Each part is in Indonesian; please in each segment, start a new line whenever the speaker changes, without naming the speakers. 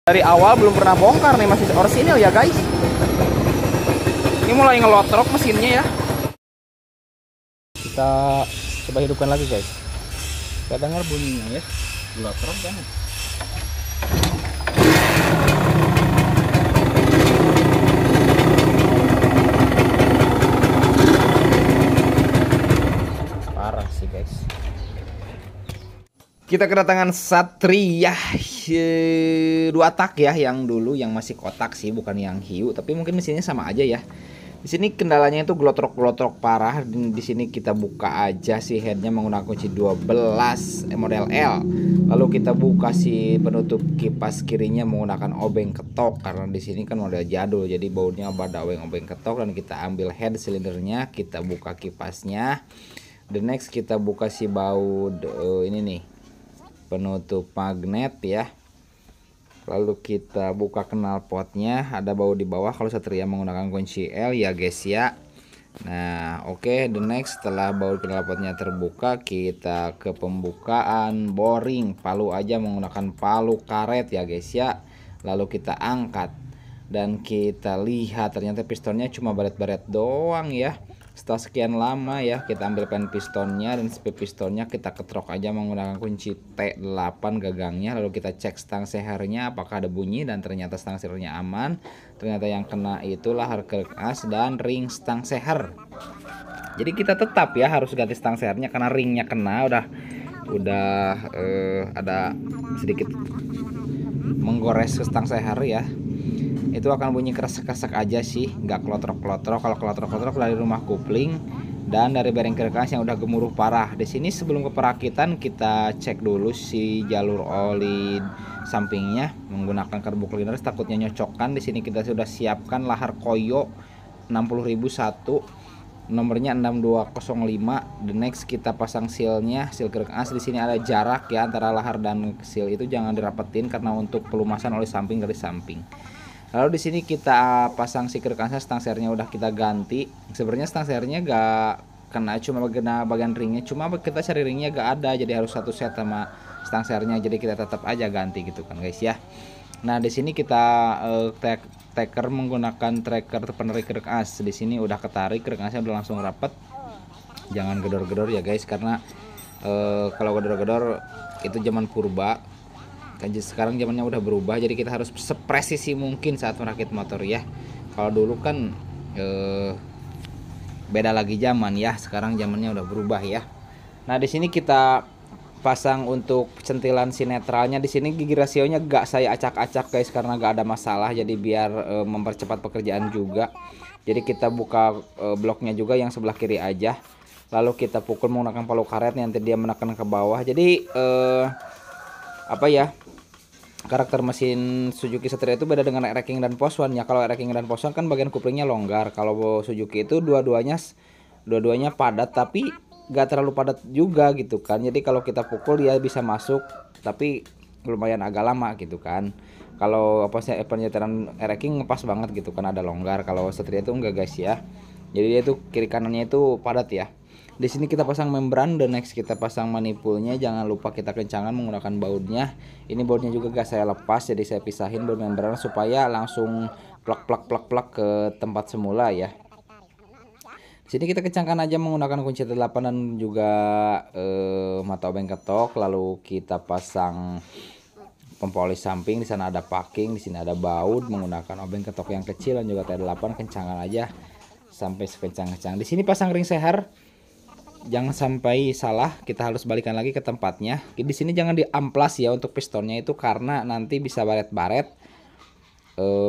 Dari awal belum pernah bongkar nih, masih orisinil ya guys. Ini mulai ngelotrok mesinnya ya. Kita coba hidupkan lagi guys. Kita dengar bunyinya ya. Ngelotrok kan. Parah sih guys. Kita kedatangan Satria 2 tak ya, yang dulu yang masih kotak sih, bukan yang hiu, tapi mungkin mesinnya sama aja ya. Di sini kendalanya itu glotrok-glotrok parah. Di sini kita buka aja si headnya menggunakan kunci 12 model L. Lalu kita buka si penutup kipas kirinya menggunakan obeng ketok, karena di sini kan model jadul, jadi bautnya pada obeng ketok. Dan kita ambil head silindernya, kita buka kipasnya. The next kita buka si baut ini nih, penutup magnet ya. Lalu kita buka knalpotnya, ada baut di bawah kalau Satria menggunakan kunci L ya guys ya. Nah oke, the next setelah baut knalpotnya terbuka, kita ke pembukaan boring. Palu aja menggunakan palu karet ya guys ya. Lalu kita angkat dan kita lihat ternyata pistonnya cuma baret-baret doang ya. Setelah sekian lama ya, kita ambil pen pistonnya dan speed pistonnya kita ketrok aja menggunakan kunci T8 gagangnya. Lalu kita cek stang sehernya apakah ada bunyi, dan ternyata stang sehernya aman. Ternyata yang kena itu lahar kerek as dan ring stang seher. Jadi kita tetap ya harus ganti stang sehernya karena ringnya kena, udah ada sedikit menggores ke stang seher ya. Itu akan bunyi kresek-kresek aja sih, nggak klotrok-klotrok. Kalau klotrok-klotrok dari rumah kupling dan dari bearing kerkas yang udah gemuruh parah. Di sini sebelum ke perakitan kita cek dulu si jalur oli sampingnya menggunakan karbu cleaner, takutnya nyocokkan. Di sini kita sudah siapkan lahar koyo 60.001, nomornya 6205. The next kita pasang sealnya, seal kerkas. Di sini ada jarak ya antara lahar dan seal, itu jangan dirapetin karena untuk pelumasan oli samping dari samping. Lalu di sini kita pasang si kerkasnya, stang sehernya udah kita ganti. Sebenarnya stang sehernya gak kena, cuma bagian ringnya, cuma kita cari ringnya gak ada, jadi harus satu set sama stang sehernya, jadi kita tetap aja ganti gitu kan guys ya. Nah di sini kita taker menggunakan tracker penarik kerkas. Di sini udah ketarik, kerkasnya udah langsung rapet. Jangan gedor-gedor ya guys, karena kalau gedor-gedor itu zaman purba. Sekarang zamannya udah berubah, jadi kita harus sepresisi mungkin saat merakit motor ya. Kalau dulu kan beda lagi zaman ya, sekarang zamannya udah berubah ya. Nah di sini kita pasang untuk centilan si netralnya. Di sini gigi rasionya gak saya acak-acak guys, karena gak ada masalah, jadi biar mempercepat pekerjaan juga. Jadi kita buka bloknya juga yang sebelah kiri aja, lalu kita pukul menggunakan palu karet, nanti dia menekan ke bawah. Jadi apa ya, karakter mesin Suzuki Satria itu beda dengan racking dan poswan ya. Kalau racking dan poswan kan bagian kuplingnya longgar. Kalau Suzuki itu dua-duanya padat, tapi gak terlalu padat juga gitu kan. Jadi kalau kita pukul dia bisa masuk, tapi lumayan agak lama gitu kan. Kalau penyeteran racking ngepas banget gitu kan, ada longgar. Kalau Satria itu enggak guys ya. Jadi dia itu kiri kanannya itu padat ya. Di sini kita pasang membran, dan next kita pasang manipulnya. Jangan lupa kita kencangkan menggunakan bautnya. Ini bautnya juga gak saya lepas, jadi saya pisahin baut membran supaya langsung plak ke tempat semula ya. Di sini kita kencangkan aja menggunakan kunci 8 dan juga mata obeng ketok. Lalu kita pasang pempolis samping. Di sana ada packing, di sini ada baut menggunakan obeng ketok yang kecil dan juga T8. Kencangkan aja sampai sekencang-kencang. Di sini pasang ring seher. Jangan sampai salah, kita harus balikan lagi ke tempatnya. Di sini jangan diamplas ya untuk pistonnya itu, karena nanti bisa baret-baret.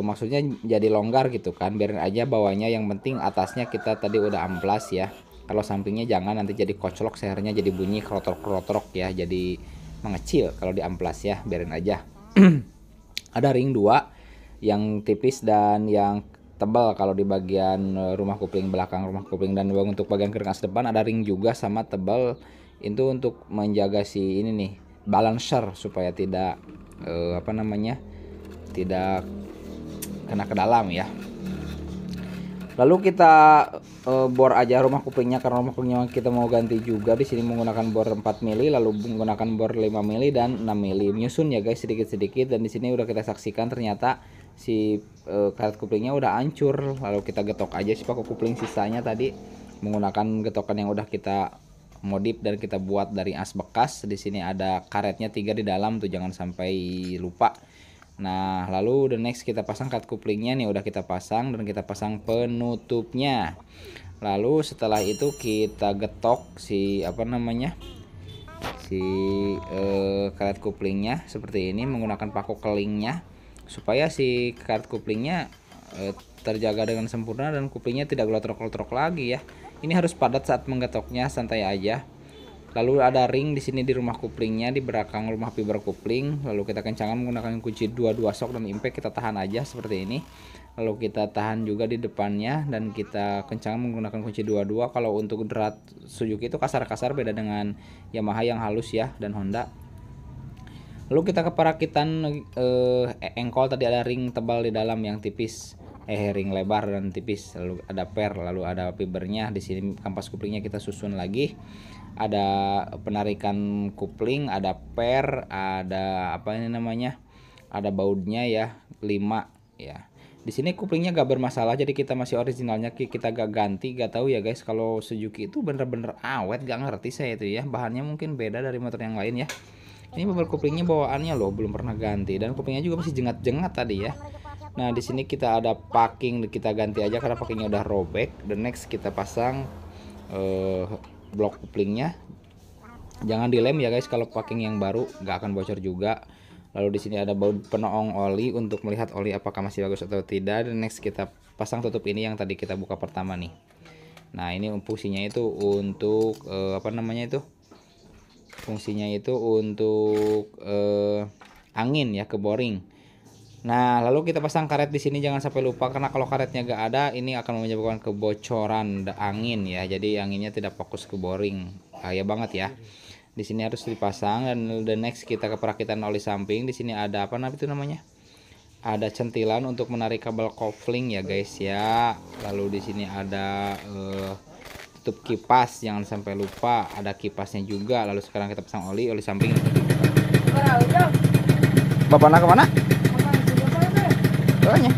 Maksudnya jadi longgar gitu kan. Biarin aja bawahnya, yang penting atasnya kita tadi udah amplas ya. Kalau sampingnya jangan, nanti jadi koclok sehernya, jadi bunyi krotrok-krotrok ya, jadi mengecil kalau diamplas ya. Biarin aja. Ada ring 2 yang tipis dan yang tebal kalau di bagian rumah kupling belakang rumah kupling, dan untuk bagian kerkas depan ada ring juga sama tebal. Itu untuk menjaga si ini nih, balancer, supaya tidak tidak kena ke dalam ya. Lalu kita bor aja rumah kuplingnya, karena rumah kuplingnya kita mau ganti juga. Di sini menggunakan bor 4 mili, lalu menggunakan bor 5 mili dan 6 mili. Menyusun ya guys, sedikit-sedikit. Dan di sini udah kita saksikan ternyata si karet kuplingnya udah hancur. Lalu kita getok aja si paku kupling sisanya tadi menggunakan getokan yang udah kita modif dan kita buat dari as bekas. Di sini ada karetnya 3 di dalam tuh, jangan sampai lupa. Nah, lalu the next kita pasang karet kuplingnya nih, udah kita pasang dan kita pasang penutupnya. Lalu setelah itu kita getok si si karet kuplingnya seperti ini menggunakan paku kelingnya, supaya si karet kuplingnya terjaga dengan sempurna dan kuplingnya tidak gelotrok-gelotrok lagi ya. Ini harus padat saat menggetoknya, santai aja. Lalu ada ring di sini di rumah kuplingnya, di belakang rumah fiber kupling. Lalu kita kencangkan menggunakan kunci 22 sok dan impact, kita tahan aja seperti ini. Lalu kita tahan juga di depannya dan kita kencangkan menggunakan kunci 22. Kalau untuk drat Suzuki itu kasar-kasar, beda dengan Yamaha yang halus ya, dan Honda. Lalu kita ke perakitan engkol, tadi ada ring tebal di dalam yang tipis, ring lebar dan tipis. Lalu ada per, lalu ada fibernya. Di sini kampas kuplingnya kita susun lagi. Ada penarikan kupling, ada per, ada apa ini namanya, ada bautnya ya 5 ya. Di sini kuplingnya gak bermasalah, jadi kita masih originalnya, kita gak ganti. Gak tahu ya guys, kalau Suzuki itu bener-bener awet, gak ngerti saya itu ya, bahannya mungkin beda dari motor yang lain ya. Ini beber kuplingnya bawaannya loh, belum pernah ganti, dan kuplingnya juga masih jengat-jengat tadi ya. Nah di sini kita ada packing, kita ganti aja karena packingnya udah robek. The next kita pasang blok kuplingnya, jangan dilem ya guys, kalau packing yang baru nggak akan bocor juga. Lalu di sini ada baut penoong oli untuk melihat oli apakah masih bagus atau tidak. Dan next kita pasang tutup ini yang tadi kita buka pertama nih. Nah ini fungsinya itu untuk fungsinya itu untuk angin ya, ke boring. Nah lalu kita pasang karet di sini, jangan sampai lupa, karena kalau karetnya gak ada ini akan menyebabkan kebocoran angin ya, jadi anginnya tidak fokus ke boring, bahaya banget ya. Di sini harus dipasang. Dan the next kita ke perakitan oli samping. Di sini ada ada centilan untuk menarik kabel kopling ya guys ya. Lalu di sini ada tutup kipas, jangan sampai lupa, ada kipasnya juga. Lalu sekarang kita pasang oli samping. Bapak nak kemana? Soalnya